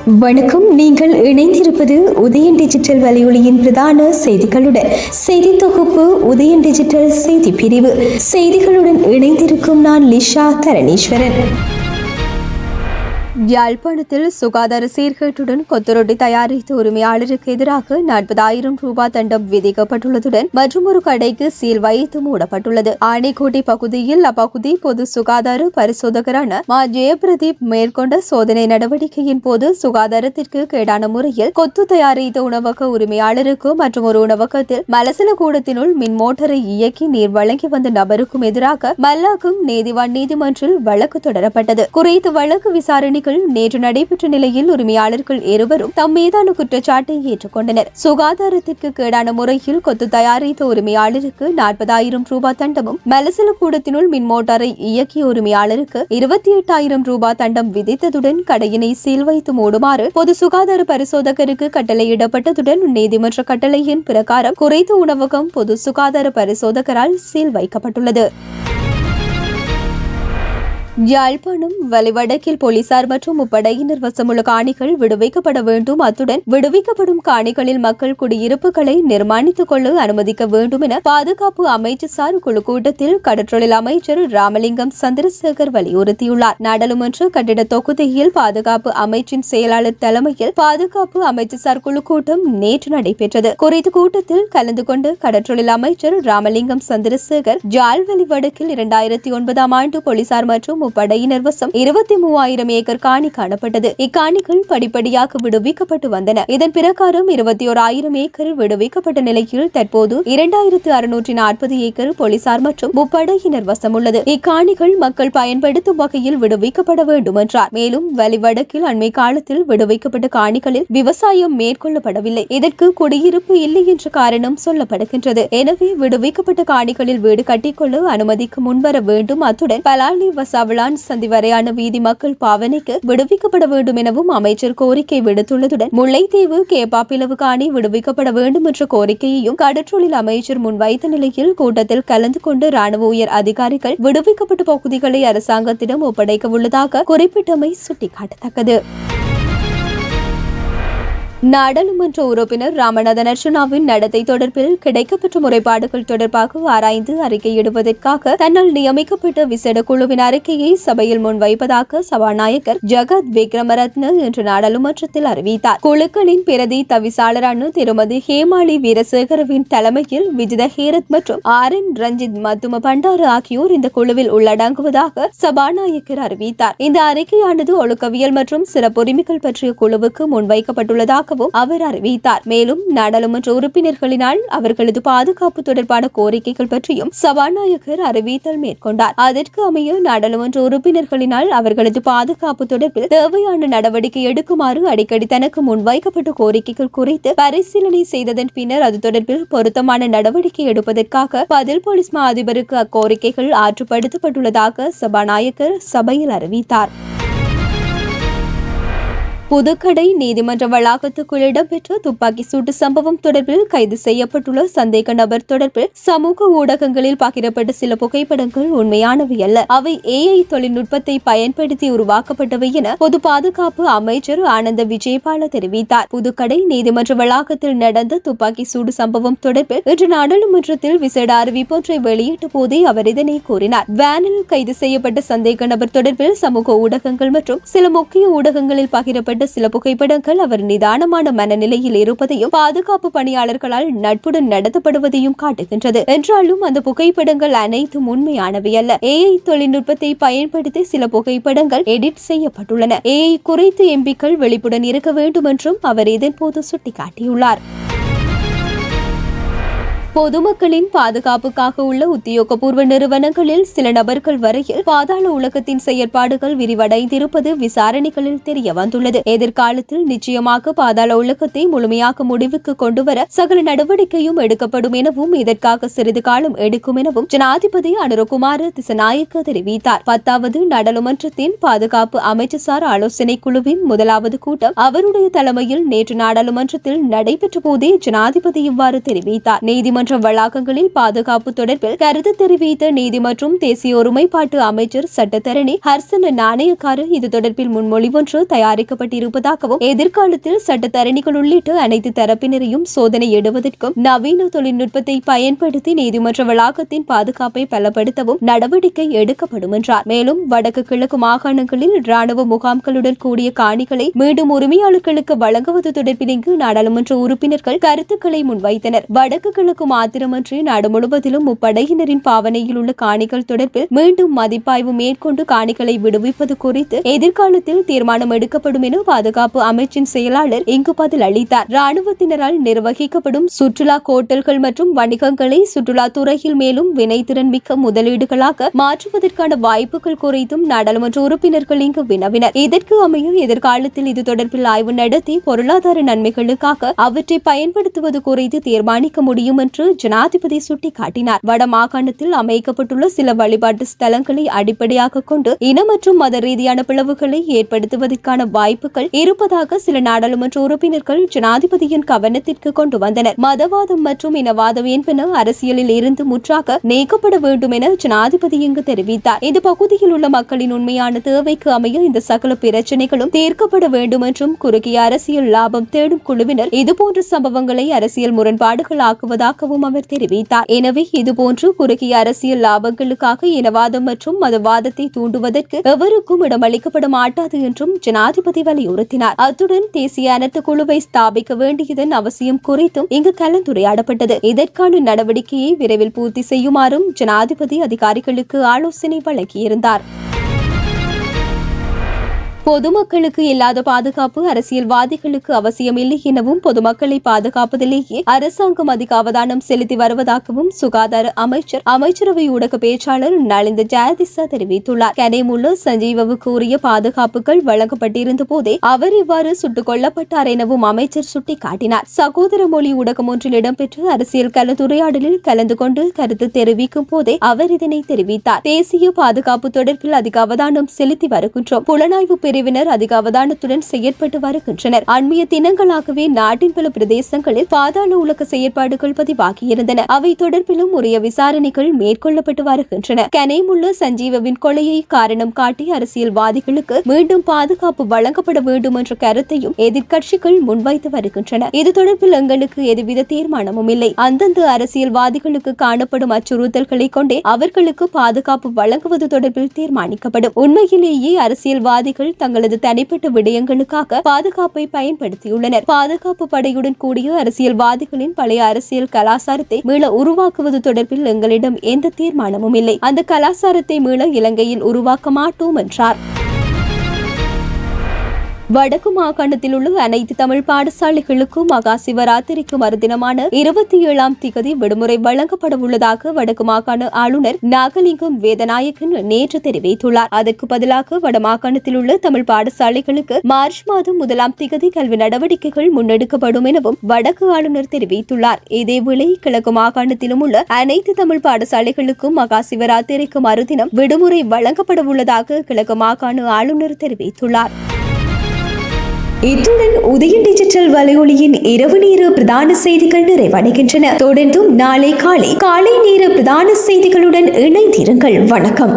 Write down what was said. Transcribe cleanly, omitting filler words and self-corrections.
வணக்கம். நீங்கள் இணைந்திருப்பது உதயன் டிஜிட்டல் வலையொலியின் பிரதான செய்திகளுடன். செய்தி தொகுப்பு உதயன் டிஜிட்டல் செய்தி பிரிவு. செய்திகளுடன் இணைந்திருக்கும் நான் லிஷா தரணீஸ்வரன். யாழ்ப்பாணத்தில் சுகாதார சீர்கேட்டுடன் கொத்துரொட்டி தயாரித்த உரிமையாளருக்கு எதிராக 40,000 ரூபாய் தண்டம் விதிக்கப்பட்டுள்ளதுடன் மற்றொரு கடைக்கு சீல் வைத்து மூடப்பட்டுள்ளது. ஆணைக்கோட்டை பகுதியில் அப்பகுதி பொது சுகாதார பரிசோதகரான மா ஜெயபிரதீப் மேற்கொண்ட சோதனை நடவடிக்கையின் போது சுகாதாரத்திற்கு கேடான முறையில் கொத்து தயாரித்த உணவக உரிமையாளருக்கு மற்றும் ஒரு உணவகத்தில் மலசல கூடத்தினுள் மின் மோட்டரை இயக்கி நீர் வழங்கி வந்த நபருக்கும் எதிராக மல்லாக்கம் நீதிவான் நீதிமன்றில் வழக்கு தொடரப்பட்டது. குறித்த வழக்கு விசாரணைகள் நேற்று நடைபெற்ற நிலையில் உரிமையாளர்கள் இருவரும் தம் மீதான குற்றச்சாட்டை ஏற்றுக்கொண்டனர். சுகாதாரத்திற்கு கேடான முறையில் கொத்து தயாரித்த உரிமையாளருக்கு 40,000 ரூபாய் தண்டமும் மலசல கூடத்தினுள் மின் மோட்டாரை இயக்கிய உரிமையாளருக்கு 28,000 ரூபாய் தண்டம் விதித்ததுடன் கடையினை சீல் வைத்து மூடுமாறு பொது சுகாதார பரிசோதகருக்கு கட்டளையிடப்பட்டதுடன் நீதிமன்ற கட்டளையின் பிரகாரம் குறைத்த உணவகம் பொது சுகாதார பரிசோதகரால் சீல் வைக்கப்பட்டுள்ளது. யாழ்ப்பாணம் வலிவடக்கில் போலீசார் மற்றும் முப்படையினர் வசமுள்ள காணிகள் விடுவிக்கப்பட வேண்டும். அத்துடன் விடுவிக்கப்படும் காணிகளில் மக்கள் குடியிருப்புகளை நிர்மாணித்துக் கொள்ள அனுமதிக்க வேண்டும் என பாதுகாப்பு அமைச்சர் குழு கூட்டத்தில் கடற்றொழில் அமைச்சர் ராமலிங்கம் சந்திரசேகர் வலியுறுத்தியுள்ளார். நாடாளுமன்ற கட்டிட தொகுதியில் பாதுகாப்பு அமைச்சின் செயலாளர் தலைமையில் பாதுகாப்பு அமைச்சர் குழு கூட்டம் நேற்று நடைபெற்றது. குறித்த கூட்டத்தில் கலந்து கொண்டு கடற்றொழில் அமைச்சர் ராமலிங்கம் சந்திரசேகர் ஜாழ் வலிவடக்கில் 2009 ஆண்டு போலீசார் மற்றும் படையினர் வசம் 23,000 ஏக்கர் காணி காணப்பட்டது. இக்காணிகள் படிப்படியாக விடுவிக்கப்பட்டு வந்தன. இதன் பிரகாரம் 21,000 ஏக்கர் விடுவிக்கப்பட்ட நிலையில் தற்போது 2,640 ஏக்கர் போலீசார் மற்றும் முப்படையினர் வசம் உள்ளது. இக்காணிகள் மக்கள் பயன்படுத்தும் வகையில் விடுவிக்கப்பட வேண்டும் என்றார். மேலும் வலிவடக்கில் அண்மை காலத்தில் விடுவிக்கப்பட்ட காணிகளில் விவசாயம் மேற்கொள்ளப்படவில்லை. இதற்கு குடியிருப்பு இல்லை என்ற காரணம் சொல்லப்படுகின்றது. எனவே விடுவிக்கப்பட்ட காணிகளில் வீடு கட்டிக்கொள்ள அனுமதிக்கு முன்வர வேண்டும். அத்துடன் பலாலி வசாவளான் சந்தி வரையான வீதி மக்கள் பாவனைக்கு விடுவிக்கப்பட வேண்டும் எனவும் அமைச்சர் கோரிக்கை விடுத்துள்ளதுடன் முல்லைத்தீவு கேப்பாப்பிளவு காணி விடுவிக்கப்பட வேண்டும் என்ற கோரிக்கையையும் கடற்றொழில் அமைச்சர் முன்வைத்த நிலையில் கூட்டத்தில் கலந்து கொண்டு ராணுவ உயர் அதிகாரிகள் விடுவிக்கப்பட்ட பகுதிகளை அரசாங்கத்திடம் ஒப்படைக்க உள்ளதாக குறிப்பிட்டமை சுட்டிக்காட்டத்தக்கது. நாடாளுமன்ற உறுப்பினர் ராமநாதன் அர்ச்சனாவின் நடத்தை தொடர்பில் கிடைக்கப்பெற்ற முறைப்பாடுகள் தொடர்பாக ஆராய்ந்து அறிக்கையிடுவதற்காக தன்னால் நியமிக்கப்பட்ட விசேட குழுவின் அறிக்கையை சபையில் முன்வைப்பதாக சபாநாயகர் ஜகத் விக்ரமரத்ன இன்று நாடாளுமன்றத்தில் அறிவித்தார். குழுக்களின் பிரதி தவிசாளரான திருமதி ஹேமாளி வீரசேகரவின் தலைமையில் விஜித ஹேரத் மற்றும் RN ரஞ்சித் மத்தும பண்டாரு ஆகியோர் இந்த குழுவில் உள்ளடங்குவதாக சபாநாயகர் அறிவித்தார். இந்த அறிக்கையானது ஒழுக்கவியல் மற்றும் சிறப்புரிமைகள் பற்றிய குழுவுக்கு முன்வைக்கப்பட்டுள்ளதாக அவர் அறிவித்தார். மேலும் நாடாளுமன்ற உறுப்பினர்களினால் அவர்களது பாதுகாப்பு தொடர்பான கோரிக்கைகள் பற்றியும் சபாநாயகர் அறிவித்தல் மேற்கொண்டார். அதற்கு அமைய நாடாளுமன்ற உறுப்பினர்களினால் அவர்களது பாதுகாப்பு தொடர்பில் தேவையான நடவடிக்கை எடுக்குமாறு அடிக்கடி தனக்கு முன்வைக்கப்பட்ட கோரிக்கைகள் குறித்து பரிசீலனை செய்ததன் பின்னர் அது தொடர்பில் பொருத்தமான நடவடிக்கை எடுப்பதற்காக பதில் போலீஸ் மா அதிபருக்கு அக்கோரிக்கைகள் ஆற்றுப்படுத்தப்பட்டுள்ளதாக சபாநாயகர் சபையில் அறிவித்தார். புதுக்கடை நீதிமன்ற வளாகத்துக்குள் இடம்பெற்ற துப்பாக்கி சூட்டு சம்பவம் தொடர்பில் கைது செய்யப்பட்டுள்ள சந்தேக நபர் தொடர்பில் சமூக ஊடகங்களில் பகிரப்பட்ட சில புகைப்படங்கள் உண்மையானவை அல்ல. அவை AI தொழில்நுட்பத்தை பயன்படுத்தி உருவாக்கப்பட்டவை என பொது பாதுகாப்பு அமைச்சர் ஆனந்த விஜயபால தெரிவித்தார். புதுக்கடை நீதிமன்ற வளாகத்தில் நடந்த துப்பாக்கி சூடு சம்பவம் தொடர்பில் இன்று நாடாளுமன்றத்தில் விசேட அறிவிப்பொன்றை வெளியிட்ட போதே அவர் இதனை கூறினார். வேனில் கைது செய்யப்பட்ட சந்தேக நபர் தொடர்பில் சமூக ஊடகங்கள் மற்றும் சில முக்கிய ஊடகங்களில் பகிரப்பட்ட சில புகைப்படங்கள் அவர் நிதானமான மனநிலையில் இருப்பதையும் பாதுகாப்பு பணியாளர்களால் நட்புடன் நடத்தப்படுவதையும் காட்டுகின்றது. என்றாலும் அந்த புகைப்படங்கள் அனைத்தும் உண்மையானவை அல்ல. AI தொழில்நுட்பத்தை பயன்படுத்தி சில புகைப்படங்கள் எடிட் செய்யப்பட்டுள்ளன. AI குறித்து எம்பிக்கள் விழிப்புடன் இருக்க வேண்டும் என்றும் அவர் இதன்போது சுட்டிக்காட்டியுள்ளார். பொதுமக்களின் பாதுகாப்புக்காக உள்ள உத்தியோகபூர்வ நிறுவனங்களில் சில நபர்கள் வரையில் பாதாள உலகத்தின் செயற்பாடுகள் விரிவடைந்திருப்பது விசாரணைகளில் தெரிய வந்துள்ளது. எதிர்காலத்தில் நிச்சயமாக பாதாள உலகத்தை முழுமையாக முடிவுக்கு கொண்டுவர சகல நடவடிக்கையும் எடுக்கப்படும் எனவும் இதற்காக சிறிது காலம் எடுக்கும் எனவும் ஜனாதிபதி அனுரகுமார திசநாயக்க தெரிவித்தார். 10வது நாடாளுமன்றத்தின் பாதுகாப்பு அமைச்சர் ஆலோசனை குழுவின் முதலாவது கூட்டம் அவருடைய தலைமையில் நேற்று நாடாளுமன்றத்தில் நடைபெற்ற போதே ஜனாதிபதி இவ்வாறு தெரிவித்தார். நீதிமன்ற நீதிமன்ற வளாகங்களில் பாதுகாப்பு தொடர்பில் கருத்து தெரிவித்த நீதி மற்றும் தேசிய ஒருமைப்பாட்டு அமைச்சர் சட்டத்தரணி ஹர்சன நாணயக்கார இது தொடர்பில் முன்மொழிவொன்று தயாரிக்கப்பட்டிருப்பதாகவும் எதிர்காலத்தில் சட்டத்தரணிகள் உள்ளிட்ட அனைத்து தரப்பினரையும் சோதனையிடுவதற்கும் நவீன தொழில்நுட்பத்தை பயன்படுத்தி நீதிமன்ற வளாகத்தின் பாதுகாப்பை பலப்படுத்தவும் நடவடிக்கை எடுக்கப்படும் என்றார். மேலும் வடக்கு கிழக்கு மாகாணங்களில் ராணுவ முகாம்களுடன் கூடிய காணிகளை மீண்டும் உரிமையாளர்களுக்கு வழங்குவது தொடர்பில் இங்கு நாடாளுமன்ற உறுப்பினர்கள் கருத்துக்களை முன்வைத்தனர். வடக்கு கிழக்கு மாத்திரமன்றி நாடு முழுவதிலும் முப்படையினரின் பாவனையில் உள்ள காணிகள் தொடர்பில் மீண்டும் மதிப்பாய்வு மேற்கொண்டு காணிகளை விடுவிப்பது குறித்து எதிர்காலத்தில் தீர்மானம் எடுக்கப்படும் என பாதுகாப்பு அமைச்சின் செயலாளர் இங்கு பதில் அளித்தார். ராணுவத்தினரால் நிர்வகிக்கப்படும் சுற்றுலா ஹோட்டல்கள் மற்றும் வணிகங்களை சுற்றுலா துறையில் மேலும் வினைத்திறன் மிக்க முதலீடுகளாக மாற்றுவதற்கான வாய்ப்புகள் குறித்தும் நாடாளுமன்ற உறுப்பினர்கள் இங்கு வினவினர். இதற்கு அமைய எதிர்காலத்தில் இது தொடர்பில் ஆய்வு நடத்தி பொருளாதார நன்மைகளுக்காக அவற்றை பயன்படுத்துவது குறித்து தீர்மானிக்க முடியும் என்று ஜனாதிபதி சுட்டிக்காட்டினார். வட மாகாணத்தில் அமைக்கப்பட்டுள்ள சில வழிபாட்டு ஸ்தலங்களை அடிப்படையாக கொண்டு இன மற்றும் மத ரீதியான பிளவுகளை ஏற்படுத்துவதற்கான வாய்ப்புகள் இருப்பதாக சில நாடாளுமன்ற உறுப்பினர்கள் ஜனாதிபதியின் கவனத்திற்கு கொண்டு வந்தனர். மதவாதம் மற்றும் இனவாதம் என்பன அரசியலில் இருந்து முற்றாக நீக்கப்பட வேண்டும் என ஜனாதிபதி இங்கு தெரிவித்தார். இந்த பகுதியில் உள்ள மக்களின் உண்மையான தேவைக்கு அமைய இந்த சகல பிரச்சனைகளும் தீர்க்கப்பட வேண்டும் என்றும் குறுகிய அரசியல் லாபம் தேடும் குழுவினர் இதுபோன்ற சம்பவங்களை அரசியல் முரண்பாடுகள் ஆக்குவதாகவும் அவர் தெரிவித்தார். எனவே இதுபோன்று குறுகிய அரசியல் லாபங்களுக்காக இனவாதம் மற்றும் மதவாதத்தை தூண்டுவதற்கு எவருக்கும் இடமளிக்கப்பட மாட்டாது என்றும் ஜனாதிபதி வலியுறுத்தினார். அத்துடன் தேசிய அனர்த்த குழுவை ஸ்தாபிக்க வேண்டியதன் அவசியம் குறித்தும் இங்கு கலந்துரையாடப்பட்டது. இதற்கான நடவடிக்கையை விரைவில் பூர்த்தி செய்யுமாறும் ஜனாதிபதி அதிகாரிகளுக்கு ஆலோசனை வழங்கியிருந்தார். பொதுமக்களுக்கு இல்லாத பாதுகாப்பு அரசியல்வாதிகளுக்கு அவசியமில்லை எனவும் பொதுமக்களை பாதுகாப்பதிலேயே அரசாங்கம் அதிக அவதானம் செலுத்தி வருவதாகவும் சுகாதார அமைச்சரவை ஊடக பேச்சாளர் நலிந்த ஜெயதிசா தெரிவித்துள்ளார். கனேமுள்ள சஞ்சீவவுக்கு உரிய பாதுகாப்புகள் வழங்கப்பட்டிருந்த போதே அவர் இவ்வாறு சுட்டுக் கொல்லப்பட்டார் எனவும் அமைச்சர் சுட்டிக்காட்டினார். சகோதர மொழி ஊடகம் ஒன்றில் இடம்பெற்ற அரசியல் கலந்துரையாடலில் கலந்து கொண்டு கருத்து தெரிவிக்கும் போதே அவர் இதனை தெரிவித்தார். தேசிய பாதுகாப்பு தொடர்பில் அதிக அவதானம் செலுத்தி வருகின்றோம். புலனாய்வு பிரிவினர் அதிக அவதானத்துடன் செயற்பட்டு வருகின்றனர். அண்மைய தினங்களாகவே நாட்டின் பல பிரதேசங்களில் பாதாள உலக செயற்பாடுகள் பதிவாகியிருந்தன. அவை தொடர்பிலும் உரிய விசாரணைகள் மேற்கொள்ளப்பட்டு வருகின்றன. கனேமுள்ள சஞ்சீவவின் கொலையை காரணம் காட்டி அரசியல்வாதிகளுக்கு மீண்டும் பாதுகாப்பு வழங்கப்பட வேண்டும் என்ற கருத்தையும் எதிர்க்கட்சிகள் முன்வைத்து வருகின்றன. இது தொடர்பில் எங்களுக்கு எதுவித தீர்மானமும் இல்லை. அந்தந்த அரசியல்வாதிகளுக்கு காணப்படும் அச்சுறுத்தல்களை கொண்டே அவர்களுக்கு பாதுகாப்பு வழங்குவது தொடர்பில் தீர்மானிக்கப்படும். உண்மையிலேயே அரசியல்வாதிகள் தங்களது தனிப்பட்ட விடயங்களுக்காக பாதுகாப்பை பயன்படுத்தியுள்ளனர். பாதுகாப்பு படையுடன் கூடிய அரசியல்வாதிகளின் பழைய அரசியல் கலாச்சாரத்தை மீள உருவாக்குவது தொடர்பில் எங்களிடம் எந்த தீர்மானமும் இல்லை. அந்த கலாச்சாரத்தை மீள இலங்கையில் உருவாக்க மாட்டோம் என்றார். வடக்கு மாகாணத்தில் உள்ள அனைத்து தமிழ் பாடசாலைகளுக்கும் மகா சிவராத்திரிக்கு மறுதினமான 27ஆம் திகதி விடுமுறை வழங்கப்பட உள்ளதாக வடக்கு மாகாண ஆளுநர் நாகலிங்கம் வேதநாயகன் நேற்று தெரிவித்துள்ளார். அதற்கு பதிலாக வடமாகாணத்தில் உள்ள தமிழ் பாடசாலைகளுக்கு மார்ச் மாதம் 1ஆம் திகதி கல்வி நடவடிக்கைகள் முன்னெடுக்கப்படும் எனவும் வடக்கு ஆளுநர் தெரிவித்துள்ளார். இதேவேளை கிழக்கு மாகாணத்திலும் உள்ள அனைத்து தமிழ் பாடசாலைகளுக்கும் மகா சிவராத்திரிக்கு மறுதினம் விடுமுறை வழங்கப்பட உள்ளதாக கிழக்கு மாகாண ஆளுநர் தெரிவித்துள்ளார். இத்துடன் உதயம் டிஜிட்டல் வலையொலியின் இரவு நேர பிரதான செய்திகள் நிறைவடைகின்றன. தொடர்ந்தும் நாளை காலை நேர பிரதான செய்திகளுடன் இணைந்திருங்கள். வணக்கம்.